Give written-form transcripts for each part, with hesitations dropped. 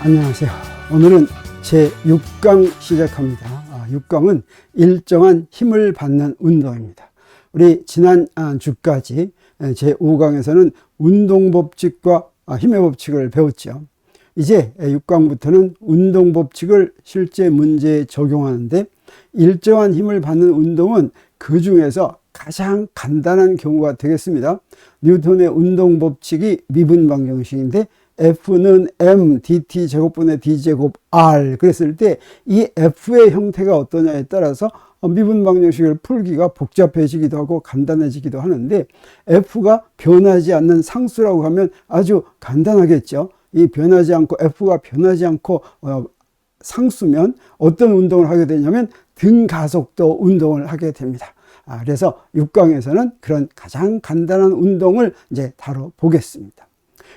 안녕하세요. 오늘은 제6강 시작합니다. 6강은 일정한 힘을 받는 운동입니다. 우리 지난 주까지 제5강에서는 운동법칙과 힘의 법칙을 배웠죠. 이제 6강부터는 운동법칙을 실제 문제에 적용하는데, 일정한 힘을 받는 운동은 그 중에서 가장 간단한 경우가 되겠습니다. 뉴턴의 운동법칙이 미분방정식인데 F는 m dt 제곱분의 d 제곱 r 그랬을 때 이 F의 형태가 어떠냐에 따라서 미분방정식을 풀기가 복잡해지기도 하고 간단해지기도 하는데, F가 변하지 않는 상수라고 하면 아주 간단하겠죠. 이 변하지 않고 F가 변하지 않고 상수면 어떤 운동을 하게 되냐면 등가속도 운동을 하게 됩니다. 그래서 6강에서는 그런 가장 간단한 운동을 이제 다뤄보겠습니다.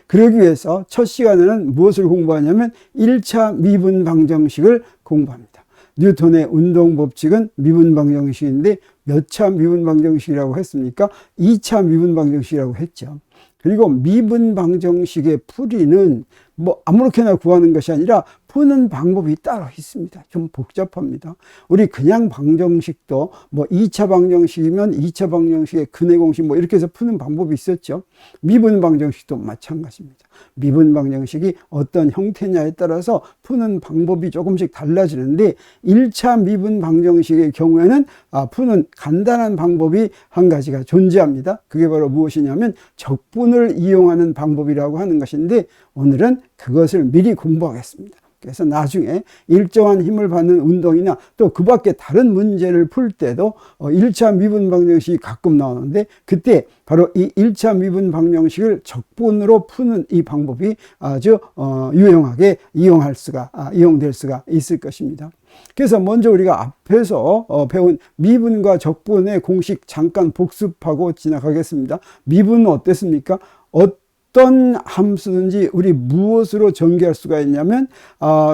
그러기 위해서 첫 시간에는 무엇을 공부하냐면 1차 미분방정식을 공부합니다. 뉴턴의 운동법칙은 미분방정식인데 몇 차 미분방정식이라고 했습니까? 2차 미분방정식이라고 했죠. 그리고 미분방정식의 풀이는 아무렇게나 구하는 것이 아니라 푸는 방법이 따로 있습니다. 좀 복잡합니다. 우리 그냥 방정식도 2차 방정식이면 2차 방정식의 근해 공식 이렇게 해서 푸는 방법이 있었죠. 미분 방정식도 마찬가지입니다. 미분 방정식이 어떤 형태냐에 따라서 푸는 방법이 조금씩 달라지는데, 1차 미분 방정식의 경우에는 푸는 간단한 방법이 한 가지가 존재합니다. 그게 바로 무엇이냐면 적분을 이용하는 방법이라고 하는 것인데, 오늘은 그것을 미리 공부하겠습니다. 그래서 나중에 일정한 힘을 받는 운동이나 또 그 밖에 다른 문제를 풀 때도 1차 미분 방정식이 가끔 나오는데, 그때 바로 이 1차 미분 방정식을 적분으로 푸는 이 방법이 아주 유용하게 이용될 수가 있을 것입니다. 그래서 먼저 우리가 앞에서 배운 미분과 적분의 공식 잠깐 복습하고 지나가겠습니다. 미분은 어땠습니까? 어떤 함수든지 우리 무엇으로 전개할 수가 있냐면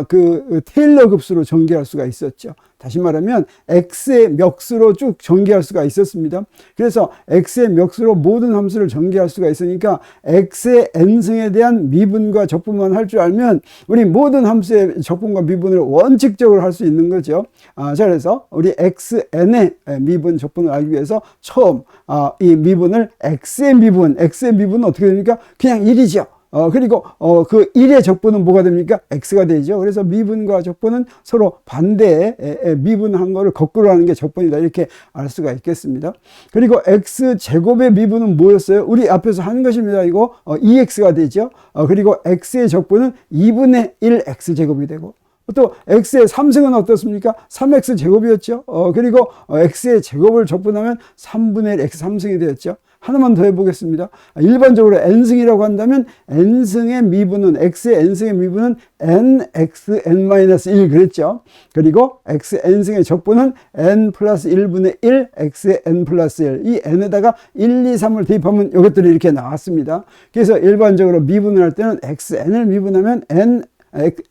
그 테일러 급수로 전개할 수가 있었죠. 다시 말하면 x의 멱수로 쭉 전개할 수가 있었습니다. 그래서 x의 멱수로 모든 함수를 전개할 수가 있으니까 x의 n승에 대한 미분과 적분만 할 줄 알면 우리 모든 함수의 적분과 미분을 원칙적으로 할 수 있는 거죠. 자, 그래서 우리 xn의 미분 적분을 알기 위해서 처음 이 미분을 x의 미분은 어떻게 됩니까? 그냥 1이죠. 그리고 그 1의 적분은 뭐가 됩니까? x가 되죠. 그래서 미분과 적분은 서로 반대의 미분한 거를 거꾸로 하는 게 적분이다, 이렇게 알 수가 있겠습니다. 그리고 x제곱의 미분은 뭐였어요? 우리 앞에서 한 것입니다. 이거 2x가 되죠. 그리고 x의 적분은 2분의 1 x제곱이 되고, 또 x의 3승은 어떻습니까? 3x 제곱이었죠. 그리고 x의 제곱을 적분하면 3분의 1 x 3승이 되었죠. 하나만 더 해보겠습니다. 일반적으로 n승이라고 한다면 n승의 미분은, x의 n승의 미분은 nxn-1 그랬죠. 그리고 xn승의 적분은 n 플러스 1분의 1 x의 n 플러스 1. 이 n에다가 1, 2, 3을 대입하면 이것들이 이렇게 나왔습니다. 그래서 일반적으로 미분을 할 때는 xn을 미분하면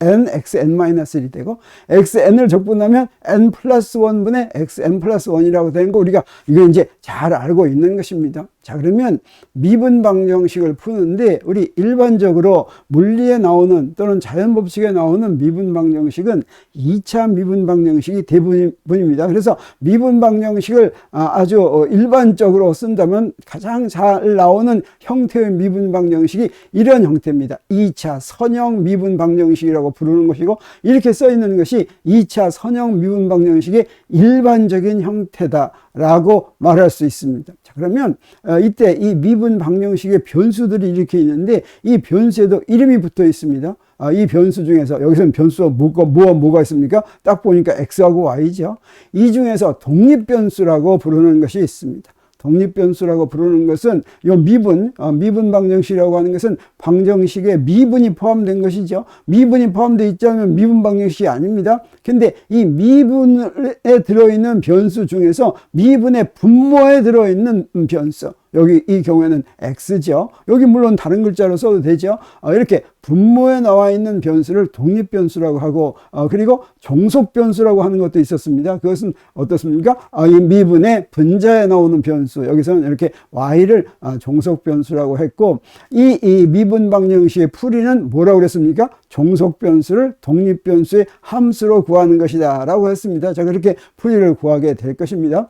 nxn-1이 되고, xn을 적분하면 n 플러스 1분의 xn 플러스 1이라고 되는 거, 우리가 이거 이제 잘 알고 있는 것입니다. 자, 그러면 미분 방정식을 푸는데 우리 일반적으로 물리에 나오는 또는 자연법칙에 나오는 미분 방정식은 2차 미분 방정식이 대부분입니다. 그래서 미분 방정식을 아주 일반적으로 쓴다면 가장 잘 나오는 형태의 미분 방정식이 이런 형태입니다. 2차 선형 미분 방정식이라고 부르는 것이고, 이렇게 써 있는 것이 2차 선형 미분 방정식의 일반적인 형태다라고 말할 수 있습니다. 자, 그러면 이때 이 미분 방정식의 변수들이 이렇게 있는데, 이 변수에도 이름이 붙어 있습니다. 이 변수 중에서, 여기서는 변수가 뭐가 있습니까? 딱 보니까 x하고 y죠. 이 중에서 독립변수라고 부르는 것이 있습니다. 독립변수라고 부르는 것은 이 미분 방정식이라고 하는 것은 방정식에 미분이 포함된 것이죠. 미분이 포함되어 있지 않으면 미분 방정식이 아닙니다. 근데 이 미분에 들어있는 변수 중에서 미분의 분모에 들어있는 변수, 여기 이 경우에는 x죠. 여기 물론 다른 글자로 써도 되죠. 이렇게 분모에 나와 있는 변수를 독립변수라고 하고 그리고 종속변수라고 하는 것도 있었습니다. 그것은 어떻습니까? 이 미분의 분자에 나오는 변수, 여기서는 이렇게 y를 종속변수라고 했고 이 미분 방정식의 풀이는 뭐라고 그랬습니까? 종속변수를 독립변수의 함수로 구하는 것이다 라고 했습니다. 자, 그렇게 풀이를 구하게 될 것입니다.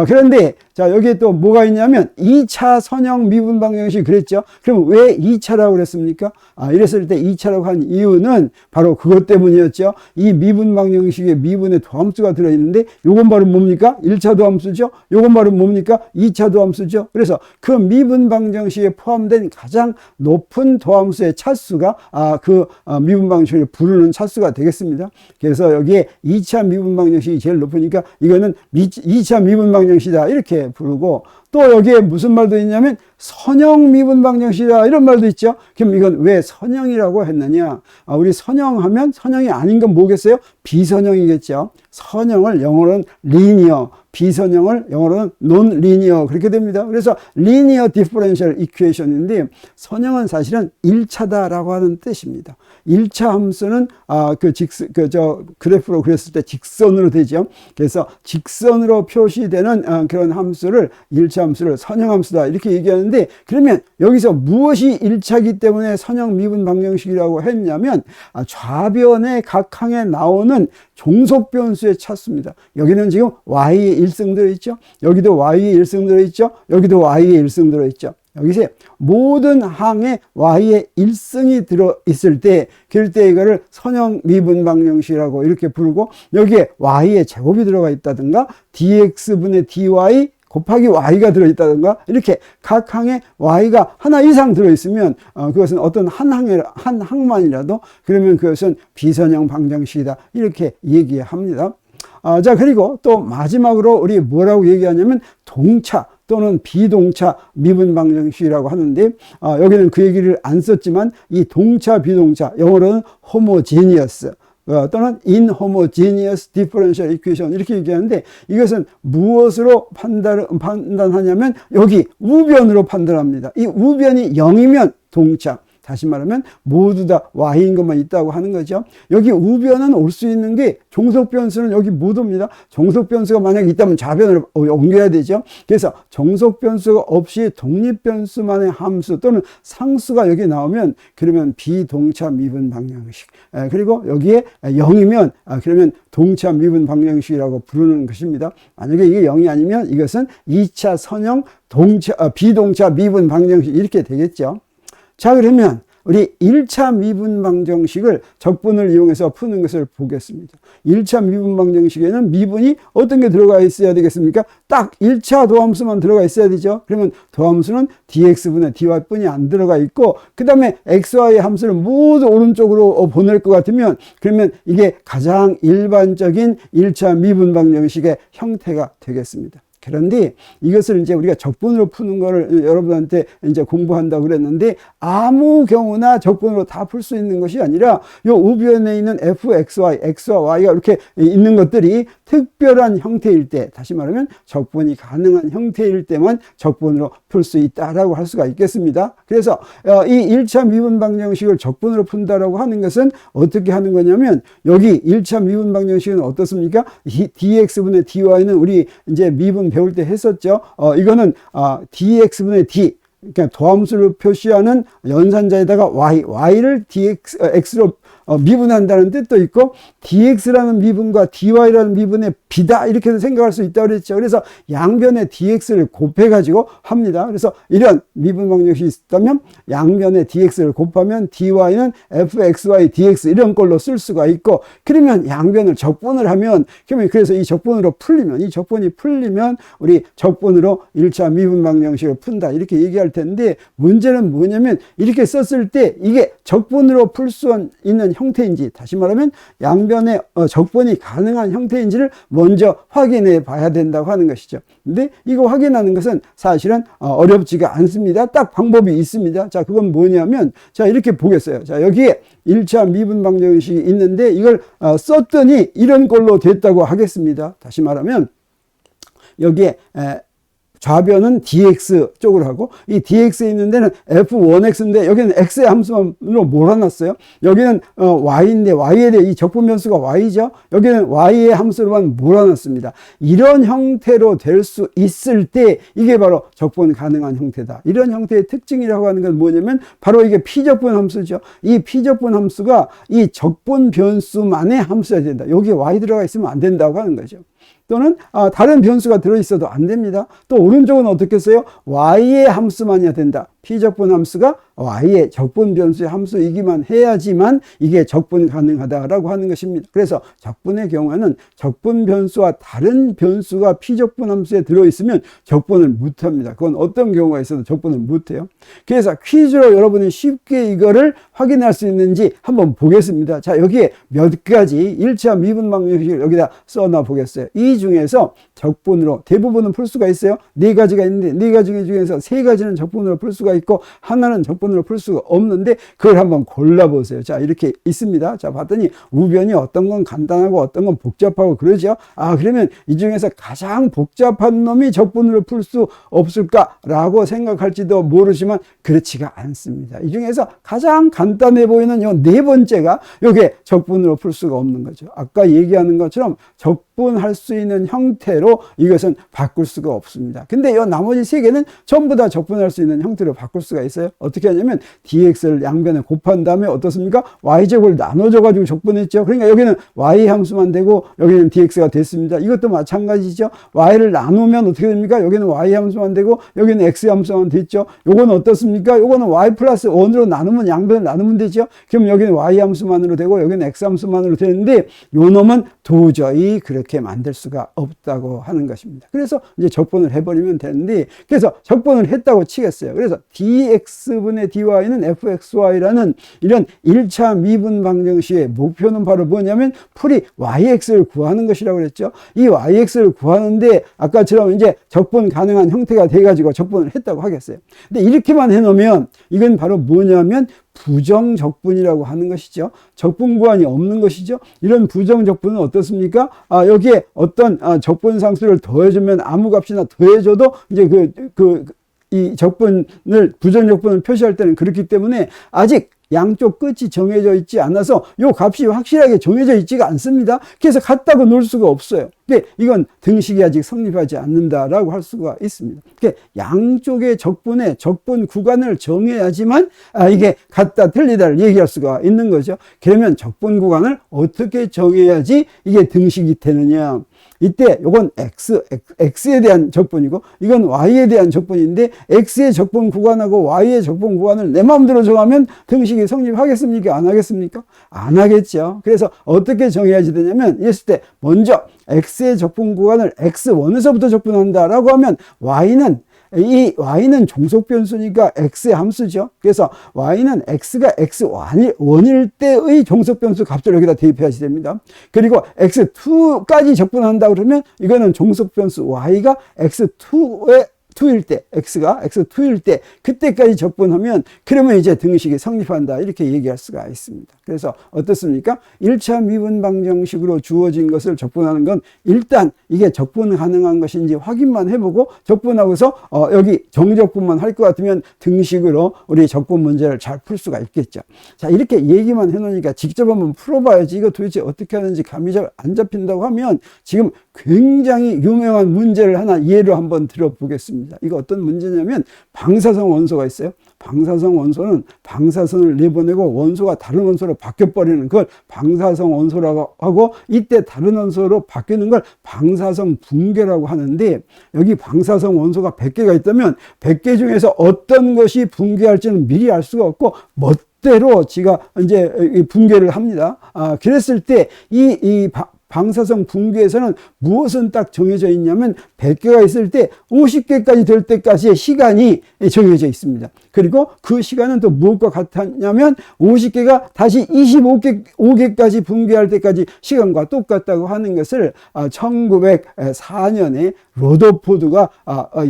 그런데 자, 여기에 또 뭐가 있냐면 2차 선형 미분 방정식 그랬죠. 그럼 왜 2차라고 그랬습니까? 이랬을 때 2차라고 한 이유는 바로 그것 때문이었죠. 이 미분 방정식에 미분의 도함수가 들어있는데 요건 바로 뭡니까? 1차 도함수죠. 요건 바로 뭡니까? 2차 도함수죠. 그래서 그 미분 방정식에 포함된 가장 높은 도함수의 차수가 그 미분 방정식을 부르는 차수가 되겠습니다. 그래서 여기에 2차 미분 방정식이 제일 높으니까 이거는 2차 미분 방정식이다 이렇게 부르고, 또 여기에 무슨 말도 있냐면 선형 미분 방정식이다 이런 말도 있죠. 그럼 이건 왜 선형이라고 했느냐? 우리 선형하면 선형이 아닌 건 뭐겠어요? 비선형이겠죠. 선형을 영어로는 리니어, 비선형을 영어로는 논 리니어 그렇게 됩니다. 그래서 리니어 디퍼런셜 이퀘이션인데 선형은 사실은 1차다라고 하는 뜻입니다. 1차 함수는 그래프로 그렸을 때 직선으로 되죠. 그래서 직선으로 표시되는 그런 함수를 1차 함수를 선형 함수다 이렇게 얘기하는데, 그러면 여기서 무엇이 1차이기 때문에 선형 미분 방정식이라고 했냐면 좌변의 각 항에 나오는 종속 변수의 차수입니다. 여기는 지금 y의 1승 들어있죠. 여기도 y의 1승 들어있죠. 여기도 y의 1승 들어있죠. 여기서 모든 항에 y의 1승이 들어있을 때, 그럴 때 이거를 선형 미분 방정식이라고 이렇게 부르고, 여기에 y의 제곱이 들어가 있다든가 dx분의 dy 곱하기 y가 들어있다든가 이렇게 각 항에 y가 하나 이상 들어있으면 그것은 어떤 한 항만이라도 그러면 그것은 비선형 방정식이다 이렇게 얘기합니다. 자, 그리고 또 마지막으로 우리 뭐라고 얘기하냐면 동차 또는 비동차 미분 방정식이라고 하는데, 여기는 그 얘기를 안 썼지만 이 동차 비동차 영어로는 homogeneous 또는 inhomogeneous differential equation 이렇게 얘기하는데, 이것은 무엇으로 판단하냐면 여기 우변으로 판단합니다. 이 우변이 0이면 동차, 다시 말하면 모두 다 y인 것만 있다고 하는 거죠. 여기 우변은 올 수 있는 게 종속변수는 여기 못 옵니다. 종속변수가 만약에 있다면 좌변으로 옮겨야 되죠. 그래서 종속변수가 없이 독립변수만의 함수 또는 상수가 여기 나오면 그러면 비동차 미분 방정식, 그리고 여기에 0이면 그러면 동차 미분 방정식이라고 부르는 것입니다. 만약에 이게 0이 아니면 이것은 2차 선형 비동차 미분 방정식 이렇게 되겠죠. 자, 그러면 우리 1차 미분 방정식을 적분을 이용해서 푸는 것을 보겠습니다. 1차 미분 방정식에는 미분이 어떤 게 들어가 있어야 되겠습니까? 딱 1차 도함수만 들어가 있어야 되죠. 그러면 도함수는 dx분의 dy뿐이 안 들어가 있고, 그 다음에 xy 함수를 모두 오른쪽으로 보낼 것 같으면 그러면 이게 가장 일반적인 1차 미분 방정식의 형태가 되겠습니다. 그런데 이것을 이제 우리가 적분으로 푸는 거를 여러분한테 이제 공부한다고 그랬는데, 아무 경우나 적분으로 다 풀 수 있는 것이 아니라 요 우변에 있는 fxy, x와 y가 이렇게 있는 것들이 특별한 형태일 때, 다시 말하면 적분이 가능한 형태일 때만 적분으로 풀 수 있다라고 할 수가 있겠습니다. 그래서 이 1차 미분 방정식을 적분으로 푼다라고 하는 것은 어떻게 하는 거냐면, 여기 1차 미분 방정식은 어떻습니까? dx분의 dy는 우리 이제 미분 배울 때 했었죠. 이거는 dx분의 d, 그러니까 도함수를 표시하는 연산자에다가 y를 x로 미분한다는 뜻도 있고, dx라는 미분과 dy라는 미분의 비다 이렇게 생각할 수 있다고 그랬죠. 그래서 양변에 dx를 곱해가지고 합니다. 그래서 이런 미분 방정식이 있다면 양변에 dx를 곱하면 dy는 fxy dx 이런 걸로 쓸 수가 있고, 그러면 양변을 적분을 하면, 그래서 이 적분으로 풀리면, 이 적분이 풀리면 우리 적분으로 1차 미분 방정식을 푼다 이렇게 얘기할 텐데, 문제는 뭐냐면 이렇게 썼을 때 이게 적분으로 풀 수 있는 형태인지, 다시 말하면 양변에 적분이 가능한 형태인지를 먼저 확인해 봐야 된다고 하는 것이죠. 근데 이거 확인하는 것은 사실은 어렵지가 않습니다. 딱 방법이 있습니다. 자, 그건 뭐냐면, 자, 이렇게 보겠어요. 자, 여기에 1차 미분 방정식이 있는데 이걸 썼더니 이런 걸로 됐다고 하겠습니다. 다시 말하면 여기에 좌변은 dx 쪽으로 하고 이 dx에 있는 데는 f1x인데 여기는 x의 함수만으로 몰아놨어요. 여기는 y인데 y에 대해 이 적분 변수가 y죠. 여기는 y의 함수로만 몰아놨습니다. 이런 형태로 될 수 있을 때 이게 바로 적분 가능한 형태다. 이런 형태의 특징이라고 하는 건 뭐냐면 바로 이게 피적분 함수죠. 이 피적분 함수가 이 적분 변수만의 함수가 된다. 여기에 y 들어가 있으면 안 된다고 하는 거죠. 또는 다른 변수가 들어있어도 안 됩니다. 또 오른쪽은 어떻게 써요? y의 함수만이야 된다. 피적분 함수가 y의 적분 변수의 함수이기만 해야지만 이게 적분 가능하다라고 하는 것입니다. 그래서 적분의 경우에는 적분 변수와 다른 변수가 피적분 함수에 들어있으면 적분을 못합니다. 그건 어떤 경우가 있어도 적분을 못해요. 그래서 퀴즈로 여러분이 쉽게 이거를 확인할 수 있는지 한번 보겠습니다. 자, 여기에 몇 가지 1차 미분 방정식을 여기다 써놔 보겠어요. 이 중에서 적분으로 대부분은 풀 수가 있어요. 4가지가 있는데 4가지 중에서 3가지는 적분으로 풀 수가 있고 하나는 적분으로 풀 수가 없는데 그걸 한번 골라보세요. 자, 이렇게 있습니다. 자, 봤더니 우변이 어떤 건 간단하고 어떤 건 복잡하고 그러죠. 그러면 이 중에서 가장 복잡한 놈이 적분으로 풀 수 없을까라고 생각할지도 모르지만 그렇지가 않습니다. 이 중에서 가장 간단해 보이는 요 4번째가 요게 적분으로 풀 수가 없는 거죠. 아까 얘기하는 것처럼 적분할 수 있는 형태로 이것은 바꿀 수가 없습니다. 근데 이 나머지 3개는 전부 다 적분할 수 있는 형태로 바꿀 수가 있어요. 어떻게 하냐면 dx를 양변에 곱한 다음에 어떻습니까? y제곱을 나눠줘 가지고 적분했죠. 그러니까 여기는 y 함수만 되고 여기는 dx가 됐습니다. 이것도 마찬가지죠. y를 나누면 어떻게 됩니까? 여기는 y 함수만 되고 여기는 x 함수만 됐죠. 요거는 어떻습니까? 요거는 y 플러스 1으로 나누면 양변을 나누면 되죠. 그럼 여기는 y 함수만으로 되고 여기는 x 함수만으로 되는데 요 놈은 도저히 그렇게 만들 수가 없다고 하는 것입니다. 그래서 이제 적분을 해버리면 되는데 그래서 적분을 했다고 치겠어요. 그래서 dx분의 dy는 fxy라는 이런 1차 미분 방정식의 목표는 바로 뭐냐면 풀이 yx를 구하는 것이라고 그랬죠. 이 yx를 구하는데 아까처럼 이제 적분 가능한 형태가 돼가지고 적분을 했다고 하겠어요. 근데 이렇게만 해놓으면 이건 바로 뭐냐면 부정적분이라고 하는 것이죠. 적분 구간이 없는 것이죠. 이런 부정적분은 어떻습니까? 여기에 어떤 적분 상수를 더해주면 아무 값이나 더해줘도 이제 이 적분을 부정적분을 표시할 때는 그렇기 때문에 아직 양쪽 끝이 정해져 있지 않아서 요 값이 확실하게 정해져 있지가 않습니다. 그래서 같다고 놓을 수가 없어요. 이건 등식이 아직 성립하지 않는다라고 할 수가 있습니다. 양쪽의 적분의 적분 구간을 정해야지만 이게 같다 틀리다를 얘기할 수가 있는 거죠. 그러면 적분 구간을 어떻게 정해야지 이게 등식이 되느냐? 이때 요건 x에 대한 적분이고 이건 y에 대한 적분인데 x의 적분 구간하고 y의 적분 구간을 내 마음대로 정하면 등식이 성립하겠습니까? 안 하겠습니까? 안 하겠죠. 그래서 어떻게 정해야지 되냐면 이랬을 때 먼저 x의 적분 구간을 x1에서부터 적분한다라고 하면 이 y는 종속 변수니까 x의 함수죠. 그래서 y는 x가 x1일 때의 종속 변수 값을 여기다 대입해야지 됩니다. 그리고 x2까지 적분한다 그러면 이거는 종속 변수 y가 x2일 때, x가 x2일 때 그때까지 적분하면 그러면 이제 등식이 성립한다 이렇게 얘기할 수가 있습니다. 그래서 어떻습니까? 1차 미분 방정식으로 주어진 것을 적분하는 건 일단 이게 적분 가능한 것인지 확인만 해보고 적분하고서 여기 정적분만 할 것 같으면 등식으로 우리 적분 문제를 잘 풀 수가 있겠죠. 자, 이렇게 얘기만 해놓으니까 직접 한번 풀어봐야지 이거 도대체 어떻게 하는지 감이 잘 안 잡힌다고 하면 지금 굉장히 유명한 문제를 하나 예로 한번 들어보겠습니다. 이거 어떤 문제냐면 방사성 원소가 있어요. 방사성 원소는 방사선을 내보내고 원소가 다른 원소로 바뀌어버리는 걸 방사성 원소라고 하고 이때 다른 원소로 바뀌는 걸 방사성 붕괴라고 하는데 여기 방사성 원소가 100개가 있다면 100개 중에서 어떤 것이 붕괴할지는 미리 알 수가 없고 멋대로 지가 이제 붕괴를 합니다. 그랬을 때 이 방사성 붕괴에서는 무엇은 딱 정해져 있냐면 100개가 있을 때 50개까지 될 때까지의 시간이 정해져 있습니다. 그리고 그 시간은 또 무엇과 같았냐면 50개가 다시 25개까지 붕괴할 때까지 시간과 똑같다고 하는 것을 1904년에 로더포드가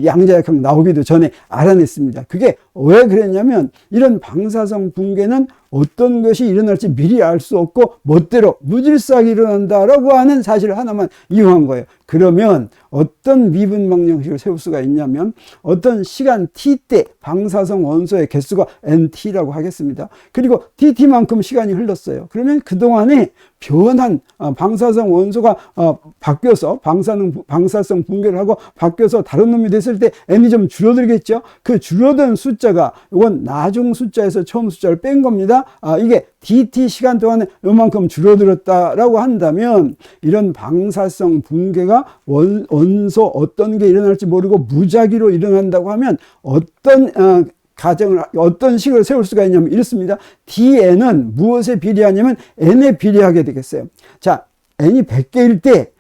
양자역학 나오기도 전에 알아냈습니다. 그게 왜 그랬냐면 이런 방사성 붕괴는 어떤 것이 일어날지 미리 알 수 없고 멋대로 무질서하게 일어난다라고 하는 사실 하나만 이용한 거예요. 그러면 어떤 미분 방정식을 세울 수가 있냐면 어떤 시간 t 때 방사성 원소의 개수가 nt라고 하겠습니다. 그리고 dt만큼 시간이 흘렀어요. 그러면 그동안에 변한 방사성 원소가 바뀌어서 방사성 붕괴를 하고 바뀌어서 다른 놈이 됐을 때 n이 좀 줄어들겠죠. 그 줄어든 숫자가 이건 나중 숫자에서 처음 숫자를 뺀 겁니다. 이게 dt 시간 동안에 요만큼 줄어들었다라고 한다면 이런 방사성 붕괴가 원소 어떤 게 일어날지 모르고 무작위로 일어난다고 하면 어떤 식을 세울 수가 있냐면 이렇습니다. dn은 무엇에 비례하냐면 n에 비례하게 되겠어요. 자, n이 100개일 때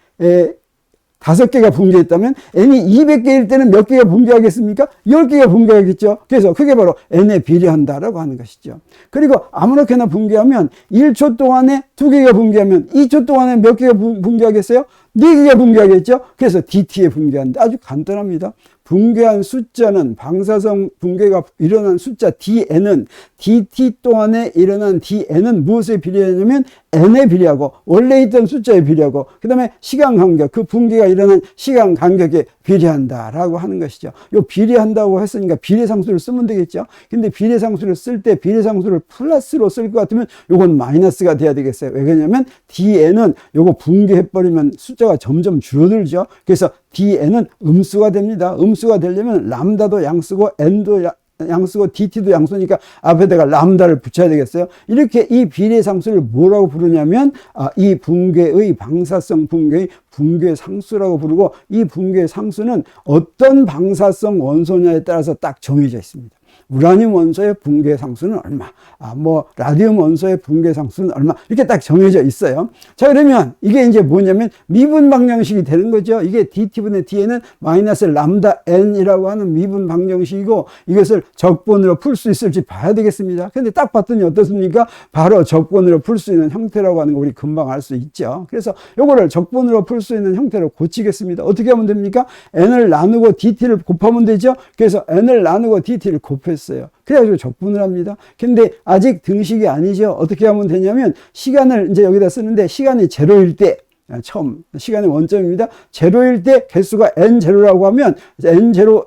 5개가 붕괴했다면 n이 200개일 때는 몇 개가 붕괴하겠습니까? 10개가 붕괴하겠죠. 그래서 그게 바로 n에 비례한다라고 하는 것이죠. 그리고 아무렇게나 붕괴하면 1초 동안에 2개가 붕괴하면 2초 동안에 몇 개가 붕괴하겠어요? 4개가 붕괴하겠죠. 그래서 dt에 붕괴한다. 아주 간단합니다. 붕괴한 숫자는 방사성 붕괴가 일어난 숫자 dn은 dt 동안에 일어난 dn은 무엇에 비례하냐면 n에 비례하고 원래 있던 숫자에 비례하고 그 다음에 시간 간격, 그 붕괴가 일어난 시간 간격에 비례한다라고 하는 것이죠. 요 비례한다고 했으니까 비례상수를 쓰면 되겠죠. 근데 비례상수를 쓸 때 비례상수를 플러스로 쓸 것 같으면 요건 마이너스가 돼야 되겠어요. 왜 그러냐면 dn은 요거 붕괴해버리면 숫자가 점점 줄어들죠. 그래서 dn은 음수가 됩니다. 음수가 되려면 람다도 양수고 n도 양수고 dt도 양수니까 앞에다가 람다를 붙여야 되겠어요. 이렇게 이 비례상수를 뭐라고 부르냐면 이 붕괴의 방사성 붕괴의 붕괴상수라고 부르고 이 붕괴상수는 어떤 방사성 원소냐에 따라서 딱 정해져 있습니다. 우라늄 원소의 붕괴 상수는 얼마, 라디움 원소의 붕괴 상수는 얼마, 이렇게 딱 정해져 있어요. 자, 그러면 이게 이제 뭐냐면 미분 방정식이 되는 거죠. 이게 dt분의 dn은 마이너스 람다 n이라고 하는 미분 방정식이고 이것을 적분으로 풀 수 있을지 봐야 되겠습니다. 근데 딱 봤더니 어떻습니까? 바로 적분으로 풀 수 있는 형태라고 하는 거 우리 금방 알 수 있죠. 그래서 요거를 적분으로 풀 수 있는 형태로 고치겠습니다. 어떻게 하면 됩니까? n을 나누고 dt를 곱하면 되죠. 그래서 n을 나누고 dt를 곱했어요. 그래가지고 적분을 합니다. 근데 아직 등식이 아니죠. 어떻게 하면 되냐면 시간을 이제 여기다 쓰는데 시간이 제로일 때 처음 시간의 원점입니다. 제로일 때 개수가 n0라고 하면 n0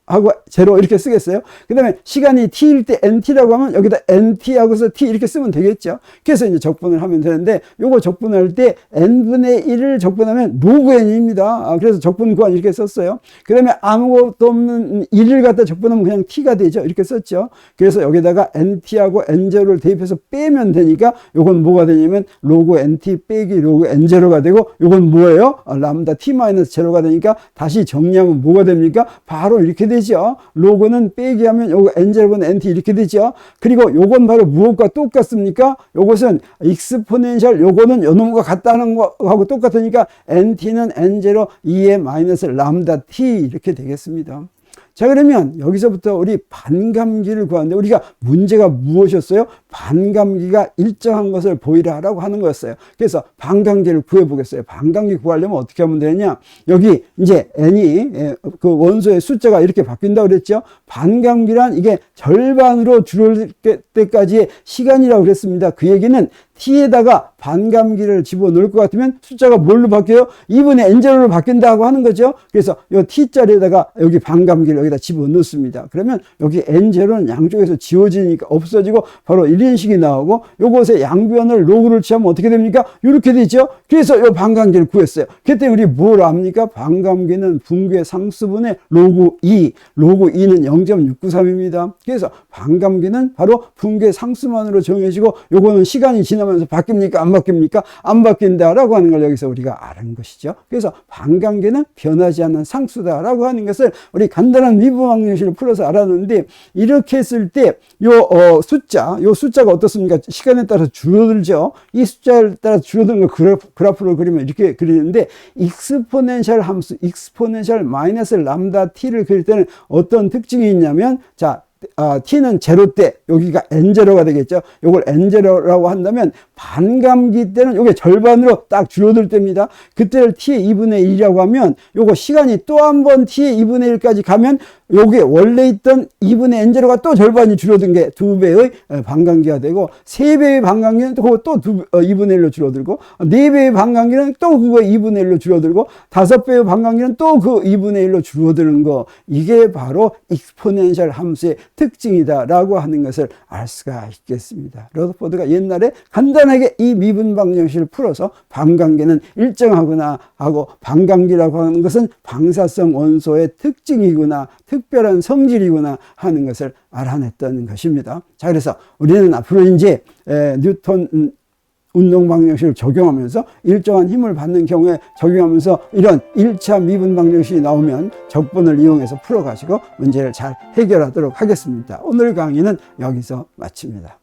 하고 제로 이렇게 쓰겠어요. 그 다음에 시간이 t일 때 nt라고 하면 여기다 nt 하고서 t 이렇게 쓰면 되겠죠. 그래서 이제 적분을 하면 되는데 요거 적분할 때 n분의 1을 적분하면 로그 n입니다. 그래서 적분 구한 이렇게 썼어요. 그 다음에 아무것도 없는 1을 갖다 적분하면 그냥 t가 되죠. 이렇게 썼죠. 그래서 여기다가 nt하고 n0를 대입해서 빼면 되니까 요건 뭐가 되냐면 로그 nt 빼기 로그 n0가 되고 요건 뭐예요? 람다 t-0가 되니까 다시 정리하면 뭐가 됩니까? 바로 이렇게 되죠. 로그는 빼기 하면 요거 n0분 nt 이렇게 되죠. 그리고 요건 바로 무엇과 똑같습니까? 요것은 익스포넨셜 요거는 요 놈과 같다는 거하고 똑같으니까 nt는 n0 2의 마이너스 람다 t 이렇게 되겠습니다. 자, 그러면 여기서부터 우리 반감기를 구하는데 우리가 문제가 무엇이었어요? 반감기가 일정한 것을 보이라라고 하는 거였어요. 그래서 반감기를 구해보겠어요. 반감기 구하려면 어떻게 하면 되냐? 여기 이제 n이 그 원소의 숫자가 이렇게 바뀐다고 그랬죠? 반감기란 이게 절반으로 줄을 때까지의 시간이라고 그랬습니다. 그 얘기는 t에다가 반감기를 집어넣을 것 같으면 숫자가 뭘로 바뀌어요? 2분의 n0로 바뀐다고 하는 거죠. 그래서 이 t자리에다가 여기 반감기를 여기다 집어넣습니다. 그러면 여기 n0는 양쪽에서 지워지니까 없어지고 바로 1인식이 나오고 요것의 양변을 로그를 취하면 어떻게 됩니까? 이렇게 되죠. 그래서 이 반감기를 구했어요. 그때 우리 뭘 압니까? 반감기는 붕괴 상수분의 로그 2, 로그 2는 0.693입니다. 그래서 반감기는 바로 붕괴 상수만으로 정해지고 요거는 시간이 지나면서 바뀝니까? 안 바뀝니까? 안 바뀐다라고 하는 걸 여기서 우리가 아는 것이죠. 그래서 반감기는 변하지 않는 상수다라고 하는 것을 우리 간단한 미분 방정식을 풀어서 알았는데 이렇게 했을 때 요 숫자가 어떻습니까? 시간에 따라서 줄어들죠. 이 숫자에 따라 줄어드는 걸 그래프로 그리면 이렇게 그리는데 익스포넨셜 함수, 익스포넨셜 마이너스 람다 t를 그릴 때는 어떤 특징이 있냐면 자, t는 제로 때 여기가 n0가 되겠죠. 요걸 n0라고 한다면 반감기 때는 요게 절반으로 딱 줄어들 때입니다. 그때를 t의 2분의 1이라고 하면 요거 시간이 또 한 번 t의 2분의 1까지 가면 요게 원래 있던 2분의 n0가 또 절반이 줄어든 게 2배의 반감기가 되고 3배의 반감기는 또 2분의 1로 줄어들고 4배의 반감기는 또 그거 2분의 1로 줄어들고 5배의 반감기는 또 그 2분의 1로 줄어드는 거, 이게 바로 익스포넨셜 함수의 특징이다라고 하는 것을 알 수가 있겠습니다. 러더포드가 옛날에 간단하게 이 미분 방정식을 풀어서 반감기는 일정하구나 하고 반감기라고 하는 것은 방사성 원소의 특징이구나, 특별한 성질이구나 하는 것을 알아냈던 것입니다. 자, 그래서 우리는 앞으로 이제 뉴턴 운동 방정식을 적용하면서 일정한 힘을 받는 경우에 적용하면서 이런 1차 미분 방정식이 나오면 적분을 이용해서 풀어가지고 문제를 잘 해결하도록 하겠습니다. 오늘 강의는 여기서 마칩니다.